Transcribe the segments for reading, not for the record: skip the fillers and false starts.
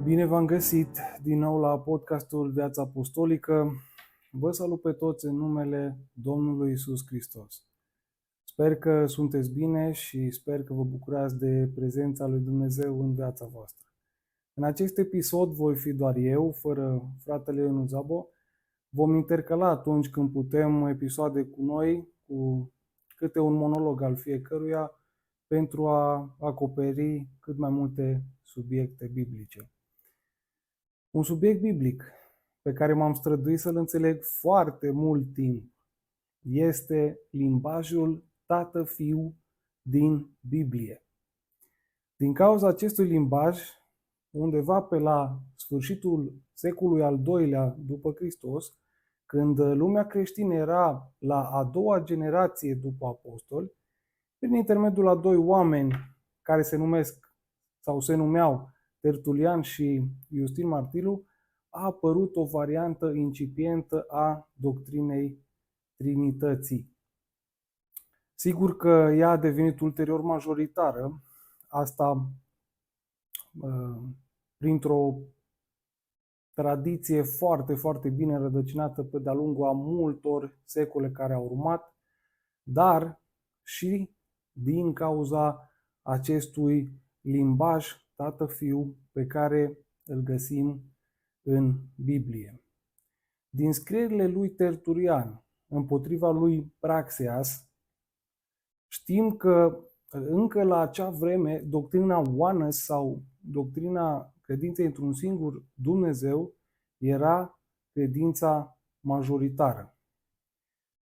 Bine v-am găsit din nou la podcastul Viața Apostolică. Vă salut pe toți în numele Domnului Iisus Hristos. Sper că sunteți bine și sper că vă bucurați de prezența lui Dumnezeu în viața voastră. În acest episod voi fi doar eu, fără fratele Ionuț Zabo. Vom intercala atunci când putem episoade cu noi, cu câte un monolog al fiecăruia, pentru a acoperi cât mai multe subiecte biblice. Un subiect biblic pe care m-am străduit să-l înțeleg foarte mult timp este limbajul tată-fiu din Biblie. Din cauza acestui limbaj, undeva pe la sfârșitul secolului al II-lea după Hristos, când lumea creștină era la a doua generație după apostoli, prin intermediul a doi oameni care se numesc sau se numeau Tertulian și Iustin Martirul, a apărut o variantă incipientă a doctrinei Trinității. Sigur că ea a devenit ulterior majoritară, asta printr-o tradiție foarte, foarte bine rădăcinată pe de-a lungul a multor secole care au urmat, dar și din cauza acestui limbaj tată-fiu pe care îl găsim în Biblie. Din scrierile lui Tertulian împotriva lui Praxeas, știm că încă la acea vreme doctrina oneness sau doctrina credinței într-un singur Dumnezeu era credința majoritară.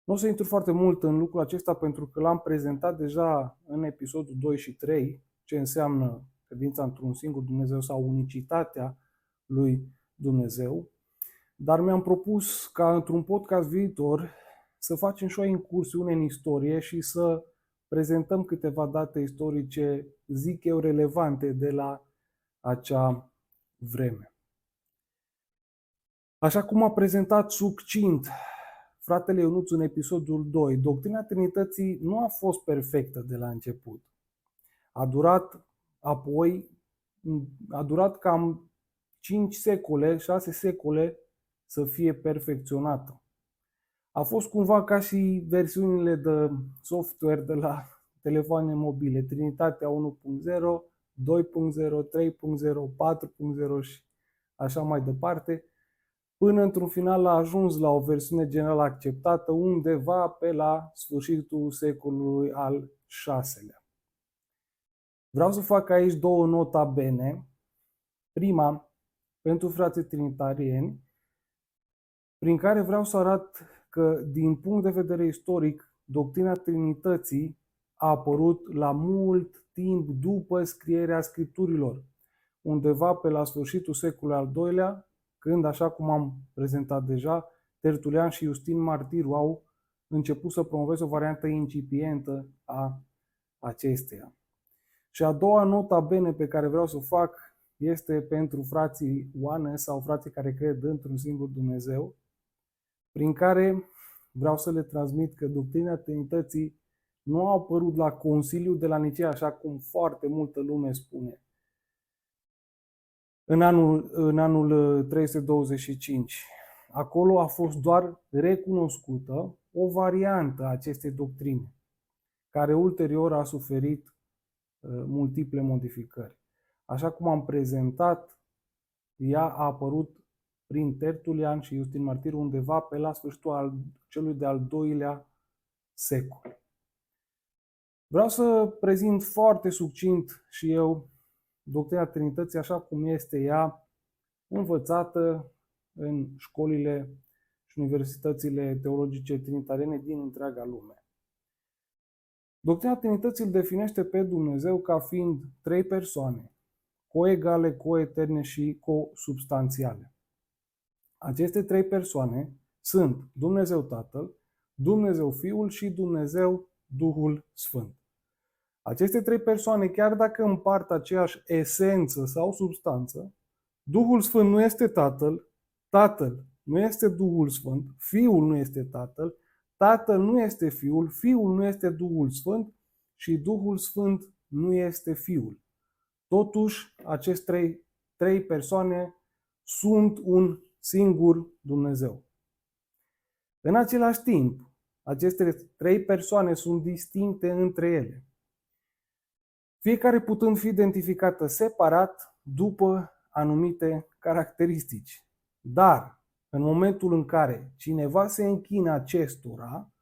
Nu o să intru foarte mult în lucrul acesta pentru că l-am prezentat deja în episodul 2 și 3, ce înseamnă credința într-un singur Dumnezeu sau unicitatea lui Dumnezeu, dar mi-am propus ca într-un podcast viitor să facem și o incursiune în istorie și să prezentăm câteva date istorice, zic eu, relevante de la acea vreme. Așa cum a prezentat succint fratele Ionuț în episodul 2, doctrina Trinității nu a fost perfectă de la început. A durat cam 5 secole, 6 secole să fie perfecționată. A fost cumva ca și versiunile de software de la telefoane mobile, Trinitatea 1.0, 2.0, 3.0, 4.0 și așa mai departe, până într-un final a ajuns la o versiune general acceptată undeva pe la sfârșitul secolului al VI-lea. Vreau să fac aici două nota bene. Prima, pentru frații trinitarieni, prin care vreau să arăt că, din punct de vedere istoric, doctrina Trinității a apărut la mult timp după scrierea Scripturilor, undeva pe la sfârșitul secolului al II-lea, când, așa cum am prezentat deja, Tertulian și Iustin Martirul au început să promoveze o variantă incipientă a acesteia. Și a doua nota bene pe care vreau să o fac este pentru frații oneness sau frații care cred într-un singur Dumnezeu, prin care vreau să le transmit că doctrina Trinității nu a apărut la Consiliul de la Nicea, așa cum foarte multă lume spune, în anul 325. Acolo a fost doar recunoscută o variantă a acestei doctrine, care ulterior a suferit multiple modificări. Așa cum am prezentat, ea a apărut prin Tertulian și Iustin Martirul undeva pe la sfârșitul celui de-al doilea secol. Vreau să prezint foarte succint și eu doctrina Trinității așa cum este ea învățată în școlile și universitățile teologice trinitariene din întreaga lume. Doctrina Trinității îl definește pe Dumnezeu ca fiind trei persoane, coegale, coeterne și consubstanțiale. Aceste trei persoane sunt Dumnezeu Tatăl, Dumnezeu Fiul și Dumnezeu Duhul Sfânt. Aceste trei persoane, chiar dacă împart aceeași esență sau substanță, Duhul Sfânt nu este Tatăl, Tatăl nu este Duhul Sfânt, Fiul nu este Tatăl, Tatăl nu este Fiul, Fiul nu este Duhul Sfânt și Duhul Sfânt nu este Fiul. Totuși, acești trei trei persoane sunt un singur Dumnezeu. În același timp, aceste trei persoane sunt distincte între ele, fiecare putând fi identificată separat după anumite caracteristici. Dar, în momentul în care cineva se închină acestora,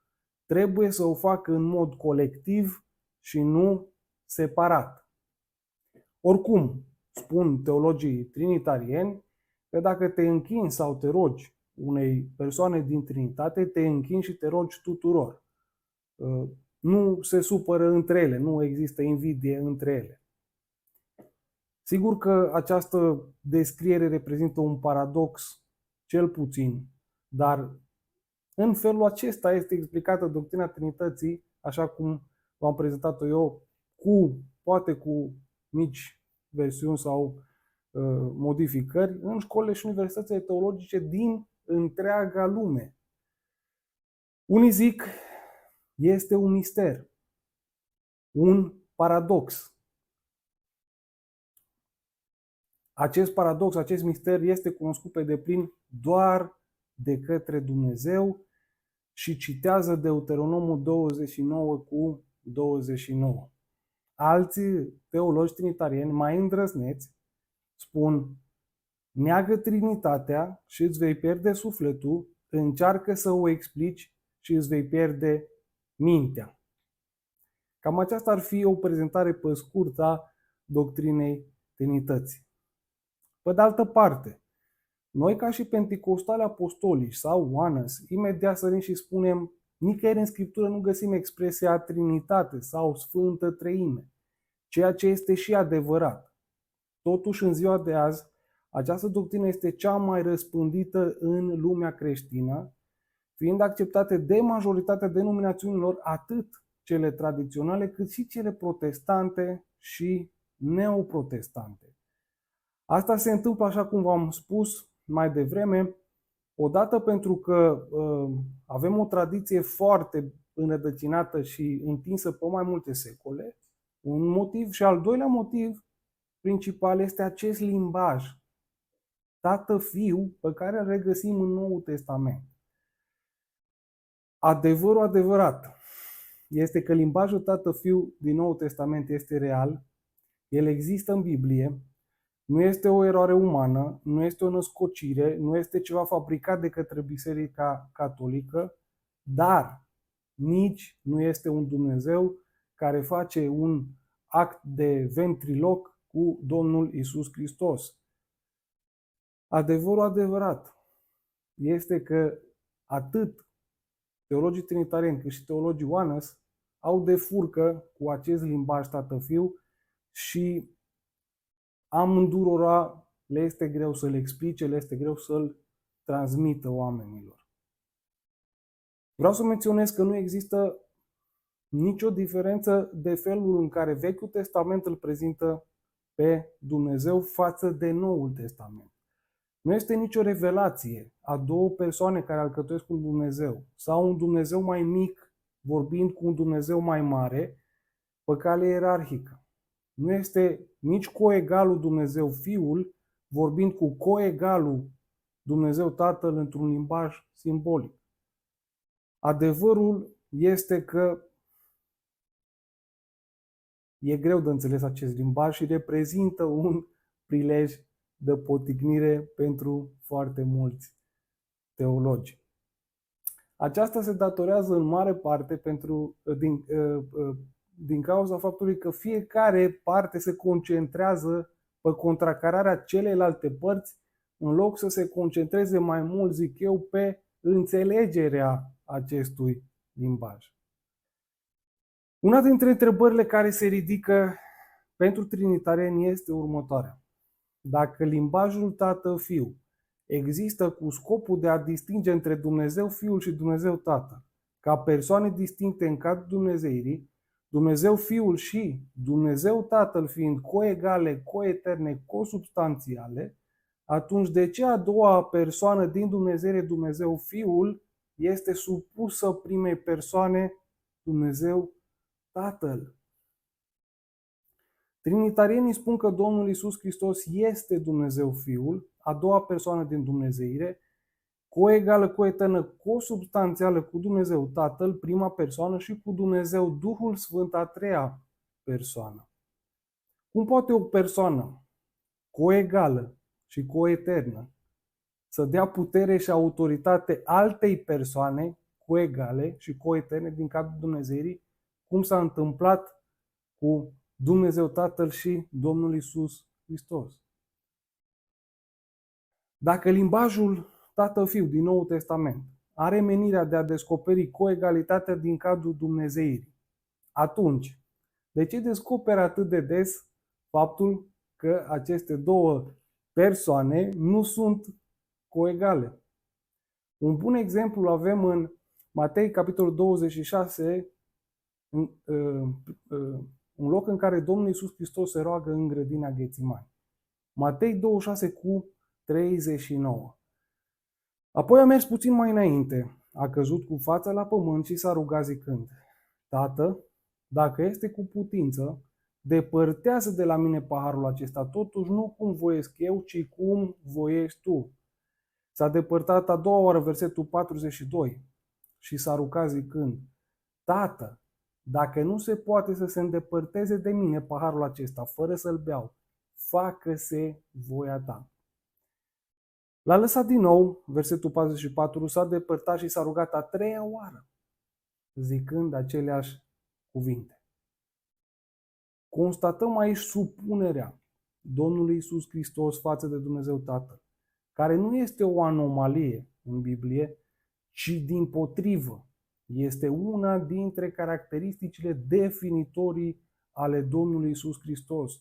trebuie să o facă în mod colectiv și nu separat. Oricum, spun teologii trinitarieni că dacă te închini sau te rogi unei persoane din Trinitate, te închini și te rogi tuturor. Nu se supără între ele, nu există invidie între ele. Sigur că această descriere reprezintă un paradox, cel puțin, dar în felul acesta este explicată doctrina Trinității, așa cum v-am prezentat-o eu, poate cu mici versiuni sau modificări, în școlile și universitățile teologice din întreaga lume. Unii zic, este un mister, un paradox. Acest paradox, acest mister este cunoscut pe deplin doar de către Dumnezeu și citează Deuteronomul 29:29. Alții teologi trinitarieni mai îndrăzneți spun, neagă Trinitatea și îți vei pierde sufletul, încearcă să o explici și îți vei pierde mintea. Cam aceasta ar fi o prezentare pe scurt a doctrinei Trinității. Pe de altă parte, noi ca și penticostali apostolici sau oanăs, imediat sărim și spunem, nicăieri în Scriptură nu găsim expresia Trinitate sau Sfântă Treime, ceea ce este și adevărat. Totuși, în ziua de azi, această doctrină este cea mai răspândită în lumea creștină, fiind acceptate de majoritatea denominațiunilor, atât cele tradiționale, cât și cele protestante și neoprotestante. Asta se întâmplă, așa cum v-am spus mai devreme, odată pentru că avem o tradiție foarte înrădăcinată și întinsă pe mai multe secole, un motiv, și al doilea motiv principal este acest limbaj tată-fiu pe care îl regăsim în Noul Testament. Adevărul adevărat este că limbajul tată-fiu din Noul Testament este real, el există în Biblie, nu este o eroare umană, nu este o născocire, nu este ceva fabricat de către Biserica Catolică, dar nici nu este un Dumnezeu care face un act de ventriloc cu Domnul Iisus Hristos. Adevărul adevărat este că atât teologii trinitarieni cât și teologii oanăs au de furcă cu acest limbaj tată-fiu și amândurora le este greu să le explice, le este greu să-l transmită oamenilor. Vreau să menționez că nu există nicio diferență de felul în care Vechiul Testament îl prezintă pe Dumnezeu față de Noul Testament. Nu este nicio revelație a două persoane care alcătuiesc un Dumnezeu sau un Dumnezeu mai mic vorbind cu un Dumnezeu mai mare pe cale ierarhică. Nu este nici coegalul Dumnezeu Fiul vorbind cu coegalul Dumnezeu Tatăl într-un limbaj simbolic. Adevărul este că e greu de înțeles acest limbaj și reprezintă un prilej de poticnire pentru foarte mulți teologi. Aceasta se datorează în mare parte din cauza faptului că fiecare parte se concentrează pe contracararea celelalte părți, în loc să se concentreze mai mult, zic eu, pe înțelegerea acestui limbaj. Una dintre întrebările care se ridică pentru trinitarieni este următoarea. Dacă limbajul Tată-Fiu există cu scopul de a distinge între Dumnezeu Fiul și Dumnezeu Tatăl, ca persoane distincte în cadrul Dumnezeirii, Dumnezeu Fiul și Dumnezeu Tatăl fiind coegale, coeterne, consubstanțiale, atunci de ce a doua persoană din Dumnezeire, Dumnezeu Fiul, este supusă primei persoane, Dumnezeu Tatăl? Trinitarienii spun că Domnul Iisus Hristos este Dumnezeu Fiul, a doua persoană din Dumnezeire, coegală, coeternă, consubstanțială cu Dumnezeu Tatăl, prima persoană, și cu Dumnezeu Duhul Sfânt, a treia persoană. Cum poate o persoană coegală și coeternă să dea putere și autoritate altei persoane coegale și coeterne din cadrul Dumnezeirii, cum s-a întâmplat cu Dumnezeu Tatăl și Domnul Iisus Hristos? Dacă limbajul Tatăl-Fiu din Noul Testament are menirea de a descoperi coegalitatea din cadrul Dumnezeirii, atunci, de ce descoperă atât de des faptul că aceste două persoane nu sunt coegale? Un bun exemplu îl avem în Matei, capitolul 26, un loc în care Domnul Iisus Hristos se roagă în grădina Ghețimani. Matei 26 cu 39. Apoi a mers puțin mai înainte, a căzut cu fața la pământ și s-a rugat zicând: Tată, dacă este cu putință, depărtează de la mine paharul acesta, totuși nu cum voiesc eu, ci cum voiești tu. S-a depărtat a doua oară, versetul 42, și s-a rugat zicând: Tată, dacă nu se poate să se îndepărteze de mine paharul acesta, fără să-l beau, facă-se voia ta. L-a lăsat din nou, versetul 44, s-a depărtat și s-a rugat a treia oară, zicând aceleași cuvinte. Constatăm aici supunerea Domnului Iisus Hristos față de Dumnezeu Tatăl, care nu este o anomalie în Biblie, ci dimpotrivă este una dintre caracteristicile definitorii ale Domnului Iisus Hristos.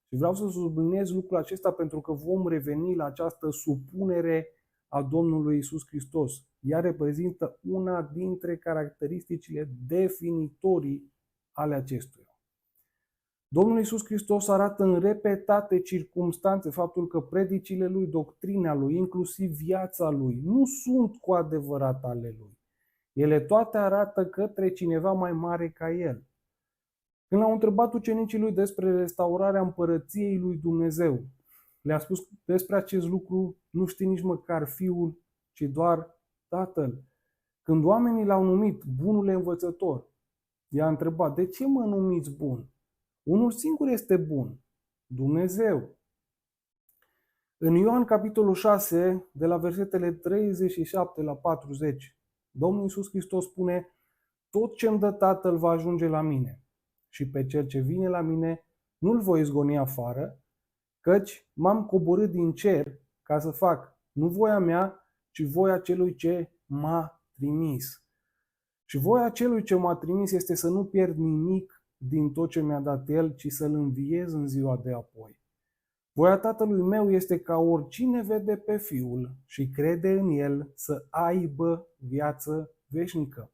Și vreau să subliniez lucrul acesta pentru că vom reveni la această supunere a Domnului Iisus Hristos. Ea reprezintă una dintre caracteristicile definitorii ale acestuia. Domnul Iisus Hristos arată în repetate circumstanțe faptul că predicile lui, doctrina lui, inclusiv viața lui, nu sunt cu adevărat ale lui. Ele toate arată către cineva mai mare ca el. Când l-au întrebat ucenicii lui despre restaurarea împărăției lui Dumnezeu, le-a spus despre acest lucru nu știe nici măcar Fiul, ci doar Tatăl. Când oamenii l-au numit bunule învățător, i-a întrebat: de ce mă numiți bun? Unul singur este bun, Dumnezeu. În Ioan capitolul 6, de la versetele 37 la 40, Domnul Iisus Hristos spune: tot ce-mi dă Tatăl va ajunge la mine și pe cel ce vine la mine nu-l voi izgoni afară, căci m-am coborât din cer ca să fac nu voia mea, ci voia celui ce m-a trimis. Și voia celui ce m-a trimis este să nu pierd nimic din tot ce mi-a dat el, ci să-l înviez în ziua de apoi. Voia Tatălui meu este ca oricine vede pe Fiul și crede în el să aibă viață veșnică.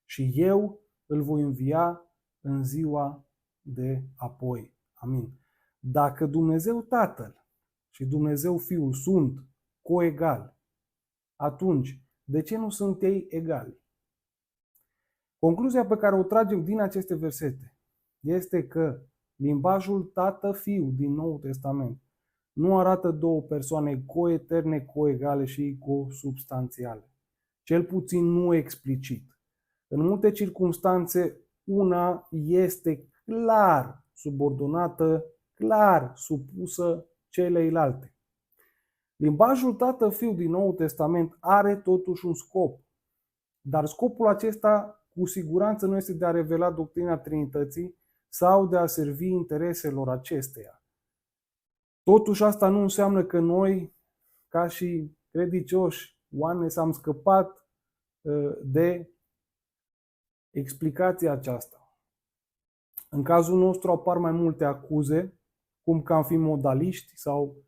Și eu îl voi învia în ziua de apoi. Amin. Dacă Dumnezeu Tatăl și Dumnezeu Fiul sunt coegali, atunci de ce nu sunt ei egali? Concluzia pe care o tragem din aceste versete este că limbajul Tată-Fiu din Noul Testament nu arată două persoane coeterne, coegale și consubstanțiale. Cel puțin nu explicit. În multe circumstanțe, una este clar subordonată, clar supusă celeilalte. Limbajul Tată-Fiu din Noul Testament are totuși un scop, dar scopul acesta cu siguranță nu este de a revela doctrina Trinității sau de a servi intereselor acesteia. Totuși asta nu înseamnă că noi, ca și credicioși oameni, am scăpat de explicația aceasta. În cazul nostru apar mai multe acuze, cum că am fi modaliști sau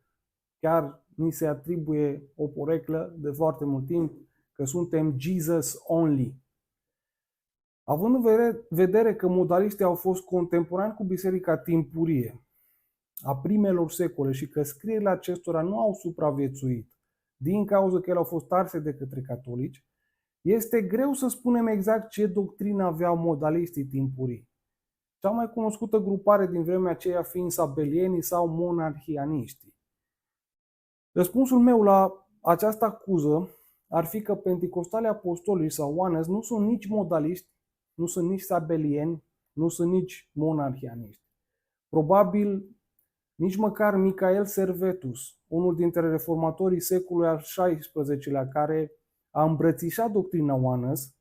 chiar ni se atribuie o poreclă de foarte mult timp că suntem Jesus only. Având în vedere că modaliștii au fost contemporani cu biserica timpurie a primelor secole și că scrierile acestora nu au supraviețuit din cauza că ele au fost arse de către catolici, este greu să spunem exact ce doctrină aveau modaliștii timpurii. cea mai cunoscută grupare din vremea aceea fiind sabelienii sau monarhianiștii. Răspunsul meu la această acuză ar fi că penticostalii apostolici sau oanezi nu sunt nici modaliști, nu sunt nici sabelieni, nu sunt nici monarhianiști. Probabil nici măcar Michael Servetus, unul dintre reformatorii secolului al XVI-lea, care a îmbrățișat doctrina oanez,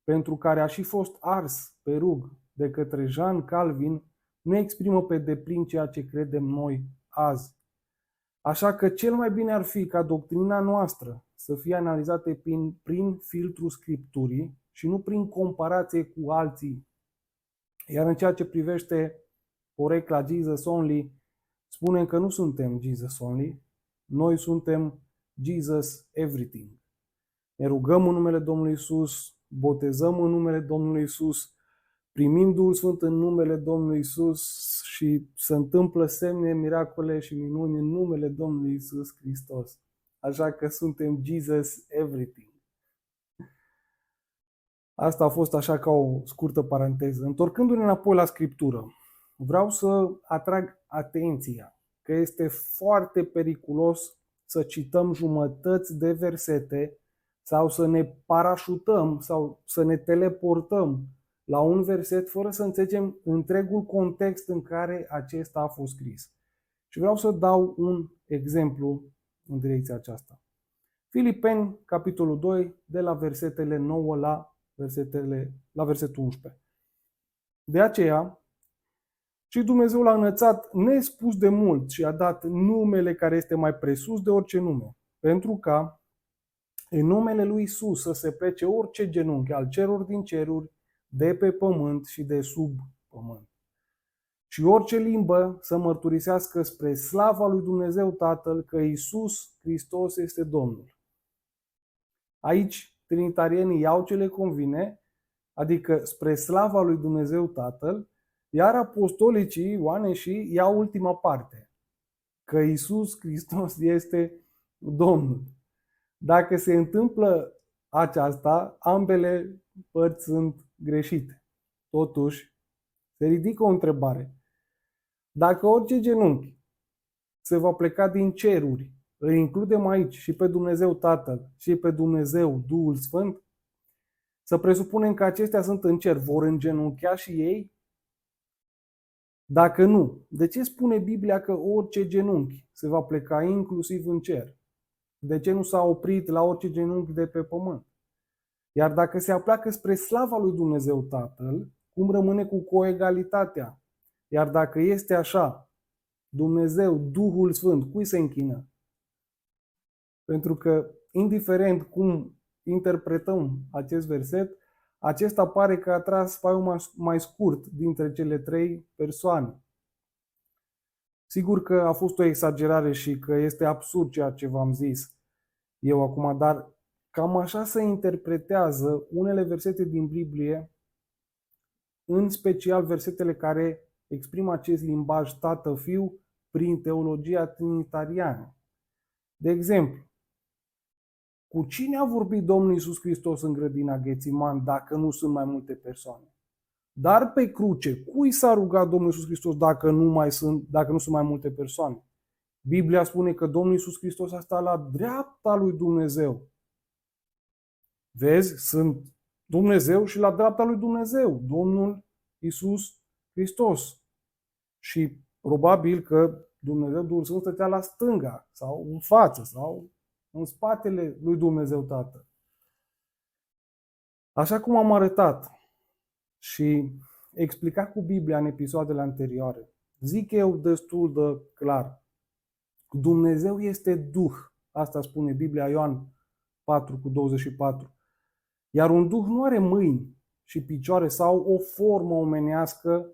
pentru care a și fost ars pe rug de către Jean Calvin, nu exprimă pe deplin ceea ce credem noi azi. Așa că cel mai bine ar fi ca doctrina noastră să fie analizată prin filtrul Scripturii și nu prin comparație cu alții. Iar în ceea ce privește porecla Jesus Only, spunem că nu suntem Jesus Only, noi suntem Jesus Everything. Ne rugăm în numele Domnului Iisus, botezăm în numele Domnului Iisus, primim Duhul Sfânt în numele Domnului Iisus și se întâmplă semne, miracole și minuni în numele Domnului Iisus Hristos. Așa că suntem Jesus Everything. Asta a fost așa ca o scurtă paranteză. Întorcându-ne înapoi la Scriptură, vreau să atrag atenția că este foarte periculos să cităm jumătăți de versete sau să ne parașutăm sau să ne teleportăm la un verset fără să înțelegem întregul context în care acesta a fost scris. Și vreau să dau un exemplu în direcția aceasta. Filipeni, capitolul 2, de la versetele 9 la versetul 11. De aceea, și Dumnezeu l-a înălțat nespus de mult și a dat numele care este mai presus de orice nume, pentru ca în numele lui Iisus să se plece orice genunchi al celor din ceruri, de pe pământ și de sub pământ. Și orice limbă să mărturisească spre slava lui Dumnezeu Tatăl că Iisus Hristos este Domnul. Aici trinitarienii iau ce le convine, adică spre slava lui Dumnezeu Tatăl, iar apostolicii, oaneșii, iau ultima parte, că Iisus Hristos este Domnul. Dacă se întâmplă aceasta, ambele părți sunt greșite. Totuși, se ridică o întrebare. Dacă orice genunchi se va pleca din ceruri, îl includem aici și pe Dumnezeu Tatăl și pe Dumnezeu Duhul Sfânt, să presupunem că acestea sunt în cer, vor îngenunchea și ei? Dacă nu, de ce spune Biblia că orice genunchi se va pleca inclusiv în cer? De ce nu s-a oprit la orice genunchi de pe pământ? Iar dacă se apleacă spre slava lui Dumnezeu Tatăl, cum rămâne cu coegalitatea? Iar dacă este așa, Dumnezeu, Duhul Sfânt, cui se închină? Pentru că, indiferent cum interpretăm acest verset, acesta pare că a tras paiul mai scurt dintre cele trei persoane. Sigur că a fost o exagerare și că este absurd ceea ce v-am zis eu acum, dar cam așa se interpretează unele versete din Biblie, în special versetele care exprimă acest limbaj tată-fiu prin teologia trinitariană. De exemplu, cu cine a vorbit Domnul Iisus Hristos în grădina Ghețiman dacă nu sunt mai multe persoane? Dar pe cruce, cui s-a rugat Domnul Iisus Hristos dacă nu sunt mai multe persoane? Biblia spune că Domnul Iisus Hristos a stat la dreapta lui Dumnezeu. Vezi, sunt Dumnezeu și la dreapta lui Dumnezeu, Domnul Iisus Hristos. Și probabil că Dumnezeu Duhul Sfânt stătea la stânga sau în față sau în spatele lui Dumnezeu Tatăl. Așa cum am arătat și explicat cu Biblia în episoadele anterioare, zic eu destul de clar. Dumnezeu este Duh. Asta spune Biblia, Ioan 4:24. Iar un Duh nu are mâini și picioare sau o formă omenească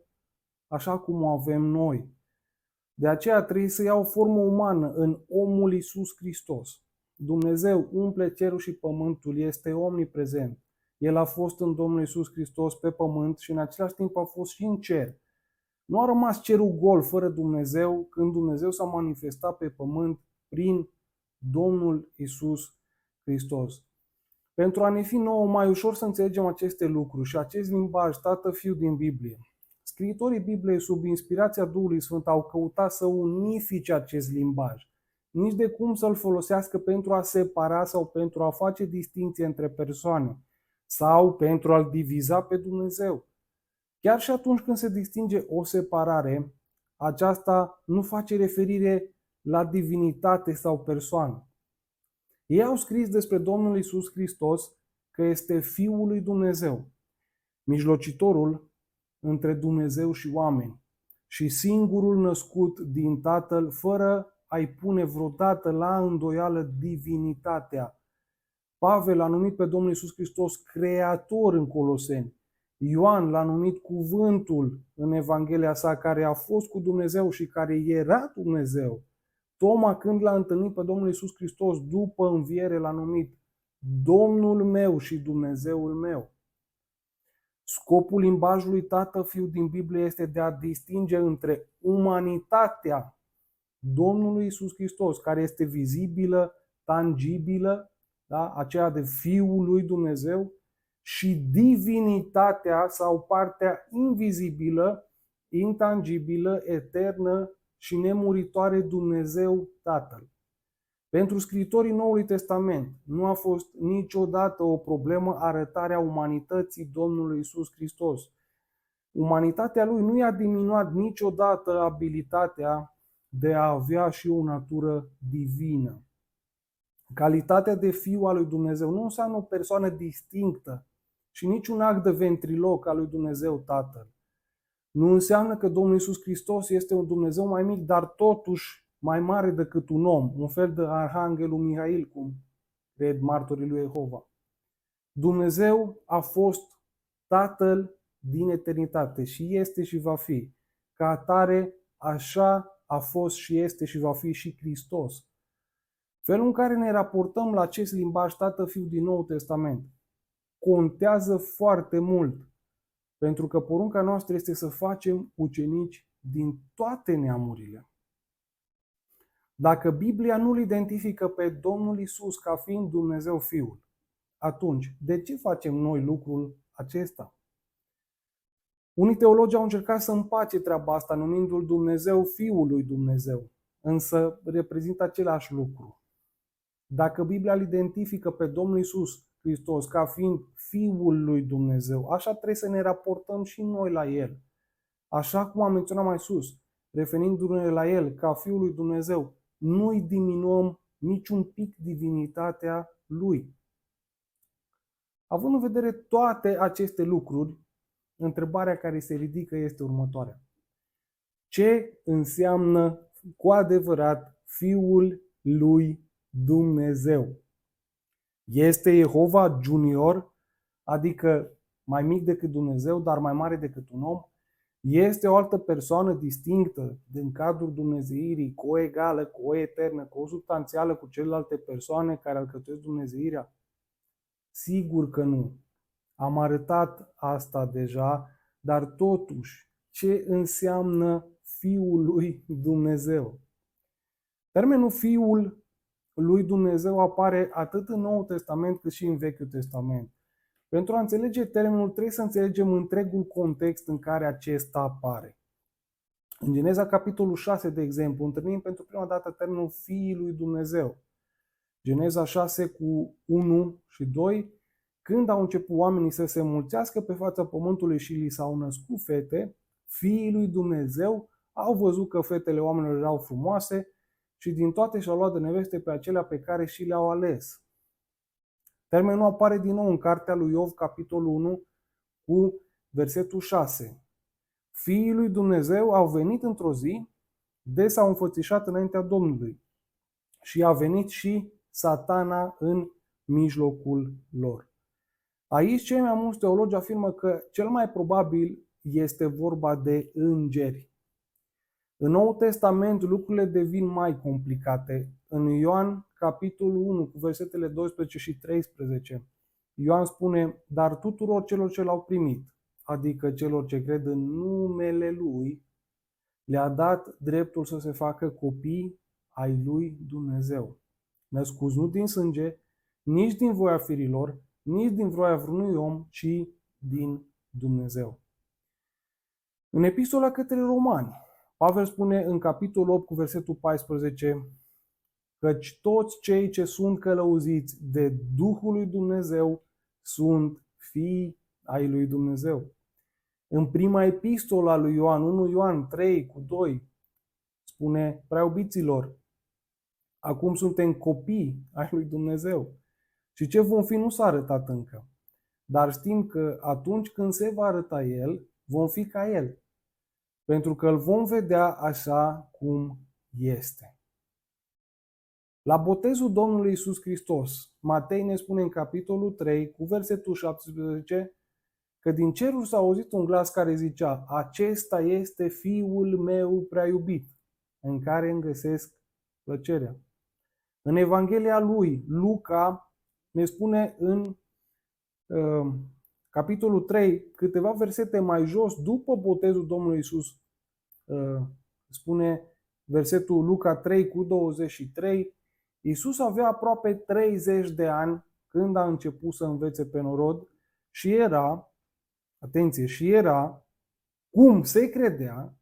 așa cum o avem noi. De aceea trebuie să ia o formă umană în omul Iisus Hristos. Dumnezeu umple cerul și pământul, este omniprezent. El a fost în Domnul Iisus Hristos pe pământ și în același timp a fost și în cer. Nu a rămas cerul gol fără Dumnezeu când Dumnezeu s-a manifestat pe pământ prin Domnul Iisus Hristos. Pentru a ne fi nouă mai ușor să înțelegem aceste lucruri și acest limbaj tată-fiu din Biblie, Scriitorii Bibliei, sub inspirația Duhului Sfânt, au căutat să unifice acest limbaj. Nici de cum să-l folosească pentru a separa sau pentru a face distinție între persoane sau pentru a-l diviza pe Dumnezeu. Chiar și atunci când se distinge o separare, aceasta nu face referire la divinitate sau persoană. Ei au scris despre Domnul Iisus Hristos că este Fiul lui Dumnezeu, mijlocitorul între Dumnezeu și oameni și singurul născut din Tatăl, fără a-i pune vreodată la îndoială divinitatea. Pavel a numit pe Domnul Iisus Hristos Creator în Coloseni. Ioan l-a numit Cuvântul în Evanghelia sa, care a fost cu Dumnezeu și care era Dumnezeu. Toma, când l-a întâlnit pe Domnul Iisus Hristos după înviere, l-a numit Domnul meu și Dumnezeul meu. Scopul limbajului Tată-Fiu din Biblie este de a distinge între umanitatea Domnului Iisus Hristos, care este vizibilă, tangibilă, da? Aceea de Fiul lui Dumnezeu, și divinitatea sau partea invizibilă, intangibilă, eternă și nemuritoare Dumnezeu Tatăl. Pentru scriitorii Noului Testament nu a fost niciodată o problemă arătarea umanității Domnului Iisus Hristos. Umanitatea lui nu i-a diminuat niciodată abilitatea de a avea și o natură divină. Calitatea de fiu al lui Dumnezeu nu înseamnă o persoană distinctă și niciun act de ventriloc al lui Dumnezeu Tatăl. Nu înseamnă că Domnul Iisus Hristos este un Dumnezeu mai mic, dar totuși mai mare decât un om, un fel de Arhanghelul Mihail, cum cred martorii lui Jehova. Dumnezeu a fost Tatăl din eternitate și este și va fi. Ca atare, așa a fost și este și va fi și Hristos. Felul în care ne raportăm la acest limbaj Tată-Fiu din Noul Testament contează foarte mult, pentru că porunca noastră este să facem ucenici din toate neamurile. Dacă Biblia nu-L identifică pe Domnul Iisus ca fiind Dumnezeu Fiul, atunci de ce facem noi lucrul acesta? Unii teologi au încercat să împace treaba asta numindu-L Dumnezeu Fiul lui Dumnezeu, însă reprezintă același lucru. Dacă Biblia îl identifică pe Domnul Iisus Hristos ca fiind Fiul lui Dumnezeu, așa trebuie să ne raportăm și noi la El. Așa cum am menționat mai sus, referindu-ne la El ca Fiul lui Dumnezeu, nu îi diminuăm niciun pic divinitatea Lui. Având în vedere toate aceste lucruri, întrebarea care se ridică este următoarea. Ce înseamnă cu adevărat Fiul lui Dumnezeu? Este Jehova Junior, adică mai mic decât Dumnezeu, dar mai mare decât un om? Este o altă persoană distinctă din cadrul dumnezeirii, coegală, coeternă, consubstanțială cu celelalte persoane care alcătuiesc dumnezeirea? Sigur că nu. Am arătat asta deja, dar totuși, ce înseamnă Fiul lui Dumnezeu? Termenul Fiul lui Dumnezeu apare atât în Noul Testament cât și în Vechiul Testament. Pentru a înțelege termenul, trebuie să înțelegem întregul context în care acesta apare. În Geneza, capitolul 6, de exemplu, întâlnim pentru prima dată termenul Fiul lui Dumnezeu. Geneza 6 cu 1 și 2, când au început oamenii să se mulțească pe fața pământului și li s-au născut fete, fiii lui Dumnezeu au văzut că fetele oamenilor erau frumoase și din toate și-au luat de neveste pe acelea pe care și le-au ales. Termenul apare din nou în cartea lui Iov, capitolul 1, cu versetul 6. Fiii lui Dumnezeu au venit într-o zi, de s-au înfățișat înaintea Domnului și a venit și Satana în mijlocul lor. Aici cei mai mulți teologi afirmă că cel mai probabil este vorba de îngeri. În Noul Testament lucrurile devin mai complicate. În Ioan, capitolul 1, cu versetele 12 și 13, Ioan spune: dar tuturor celor ce l-au primit, adică celor ce cred în numele Lui, le-a dat dreptul să se facă copii ai lui Dumnezeu, născuți nu din sânge, nici din voia firilor, nici din voia vreunui om, ci din Dumnezeu. În epistola către Romani, Pavel spune în capitolul 8 cu versetul 14: căci toți cei ce sunt călăuziți de Duhul lui Dumnezeu sunt fii ai lui Dumnezeu. În prima epistolă a lui Ioan, 1 Ioan 3 cu 2, spune: preiubiților, acum suntem copii ai lui Dumnezeu și ce vom fi nu s-a arătat încă. Dar știm că atunci când se va arăta El, vom fi ca El, pentru că îl vom vedea așa cum este. La botezul Domnului Iisus Hristos, Matei ne spune în capitolul 3, cu versetul 17, că din ceruri s-a auzit un glas care zicea: acesta este Fiul meu prea iubit, în care îmi găsesc plăcerea. În Evanghelia lui, Luca ne spune în capitolul 3, câteva versete mai jos, după botezul Domnului Iisus, spune versetul Luca 3 cu 23, Iisus avea aproape 30 de ani când a început să învețe pe norod și era, atenție, și era, cum se credea,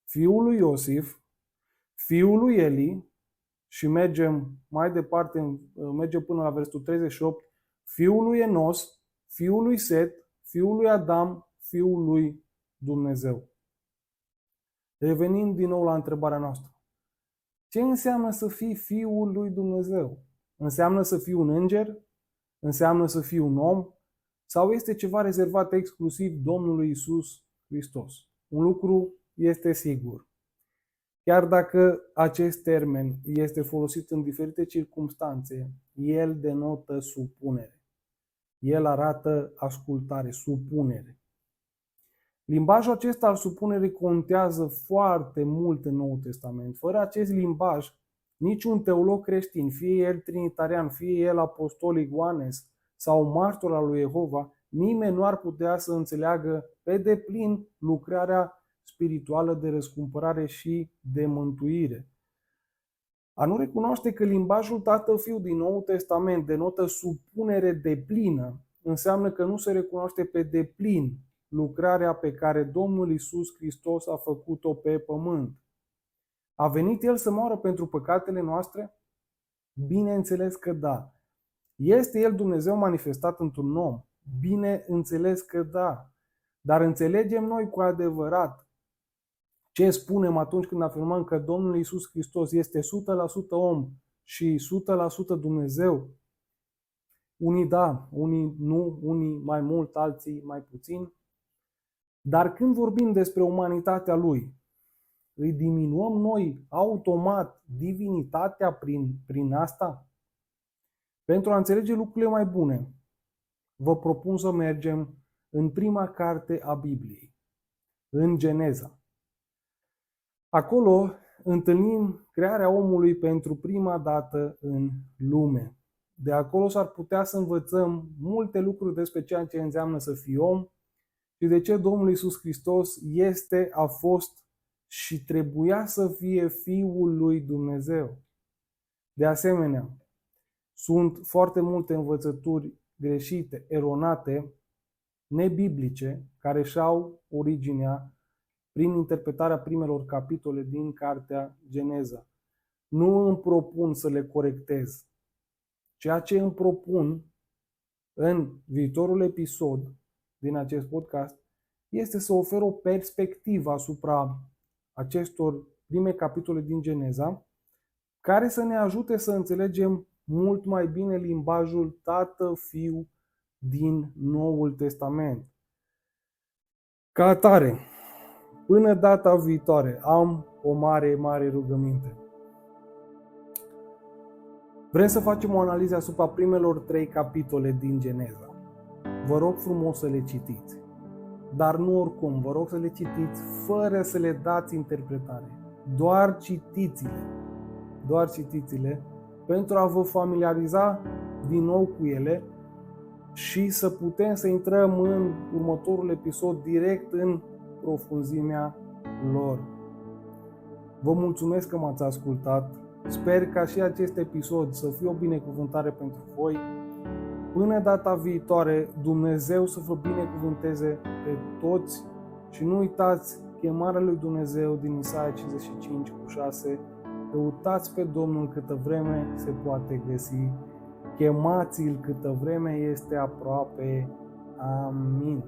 fiul lui Iosif, fiul lui Eli, și mergem mai departe, mergem până la versetul 38, fiul lui Enos, fiul lui Set, fiul lui Adam, fiul lui Dumnezeu. Revenind din nou la întrebarea noastră. Ce înseamnă să fii fiul lui Dumnezeu? Înseamnă să fii un înger? Înseamnă să fii un om? Sau este ceva rezervat exclusiv Domnului Iisus Hristos? Un lucru este sigur. Chiar dacă acest termen este folosit în diferite circumstanțe, el denotă supunere. El arată ascultare, supunere. Limbajul acesta al supunerii contează foarte mult în Noul Testament. Fără acest limbaj, niciun teolog creștin, fie el trinitarian, fie el apostolic oanes sau martor al lui Jehova, nimeni nu ar putea să înțeleagă pe deplin lucrarea spirituală de răscumpărare și de mântuire. A nu recunoaște că limbajul Tatăl-Fiu din Noul Testament denotă supunere deplină, înseamnă că nu se recunoaște pe deplin lucrarea pe care Domnul Iisus Hristos a făcut-o pe pământ. A venit El să moară pentru păcatele noastre? Bineînțeles că da. Este El Dumnezeu manifestat într-un om? Bineînțeles că da. Dar înțelegem noi cu adevărat ce spunem atunci când afirmăm că Domnul Iisus Hristos este 100% om și 100% Dumnezeu? Unii da, unii nu, unii mai mult, alții mai puțin. Dar când vorbim despre umanitatea Lui, îi diminuăm noi automat divinitatea prin asta? Pentru a înțelege lucrurile mai bune, vă propun să mergem în prima carte a Bibliei, în Geneza. Acolo întâlnim crearea omului pentru prima dată în lume. De acolo s-ar putea să învățăm multe lucruri despre ceea ce înseamnă să fii om și de ce Domnul Iisus Hristos este, a fost și trebuia să fie Fiul lui Dumnezeu. De asemenea, sunt foarte multe învățături greșite, eronate, nebiblice, care și-au originea prin interpretarea primelor capitole din cartea Geneza. Nu îmi propun să le corectez. Ceea ce îmi propun în viitorul episod din acest podcast este să ofer o perspectivă asupra acestor prime capitole din Geneza, care să ne ajute să înțelegem mult mai bine limbajul Tată-Fiu din Noul Testament. Ca atare, până data viitoare, am o mare rugăminte. Vrem să facem o analiză asupra primelor 3 capitole din Geneza. Vă rog frumos să le citiți. Dar nu oricum, vă rog să le citiți fără să le dați interpretare. Doar citiți-le pentru a vă familiariza din nou cu ele și să putem să intrăm în următorul episod direct în profunzimea lor. Vă mulțumesc că m-ați ascultat. Sper ca și acest episod să fie o binecuvântare pentru voi. Până data viitoare, Dumnezeu să vă binecuvânteze pe toți și nu uitați chemarea lui Dumnezeu din Isaia 55:6, căutați pe Domnul câtă vreme se poate găsi, chemați-l câtă vreme este aproape. Amin.